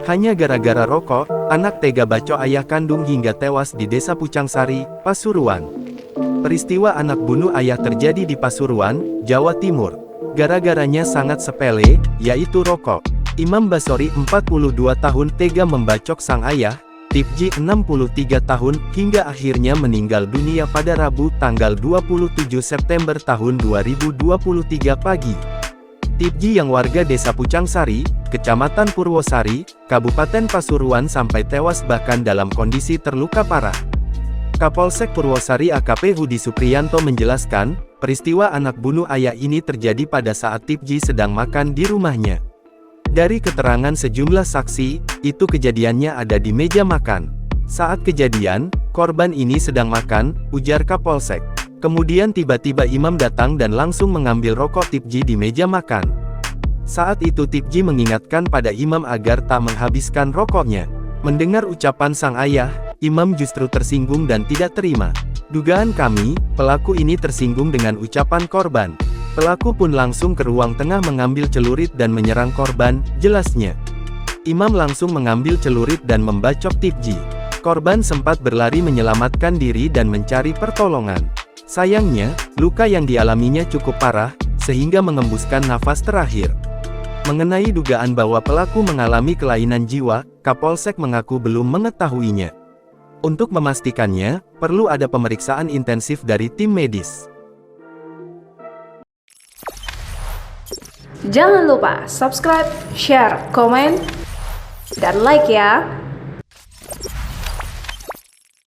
Hanya gara-gara rokok, anak tega bacok ayah kandung hingga tewas di Desa Pucangsari, Pasuruan. Peristiwa anak bunuh ayah terjadi di Pasuruan, Jawa Timur. Gara-garanya sangat sepele, yaitu rokok. Imam Basori 42 tahun tega membacok sang ayah, Tipji 63 tahun, hingga akhirnya meninggal dunia pada Rabu tanggal 27 September tahun 2023 pagi. Tipji yang warga Desa Pucangsari, Kecamatan Purwosari, Kabupaten Pasuruan sampai tewas bahkan dalam kondisi terluka parah. Kapolsek Purwosari AKP Hudi Supriyanto menjelaskan, peristiwa anak bunuh ayah ini terjadi pada saat Tipji sedang makan di rumahnya. Dari keterangan sejumlah saksi, itu kejadiannya ada di meja makan. Saat kejadian, korban ini sedang makan, ujar Kapolsek. Kemudian tiba-tiba Imam datang dan langsung mengambil rokok Tipji di meja makan. Saat itu Tipji mengingatkan pada Imam agar tak menghabiskan rokoknya. Mendengar ucapan sang ayah, Imam justru tersinggung dan tidak terima. Dugaan kami, pelaku ini tersinggung dengan ucapan korban. Pelaku pun langsung ke ruang tengah mengambil celurit dan menyerang korban, jelasnya. Imam langsung mengambil celurit dan membacok Tipji. Korban sempat berlari menyelamatkan diri dan mencari pertolongan. Sayangnya, luka yang dialaminya cukup parah, sehingga mengembuskan nafas terakhir. Mengenai dugaan bahwa pelaku mengalami kelainan jiwa, Kapolsek mengaku belum mengetahuinya. Untuk memastikannya, perlu ada pemeriksaan intensif dari tim medis. Jangan lupa subscribe, share, komen, dan like ya!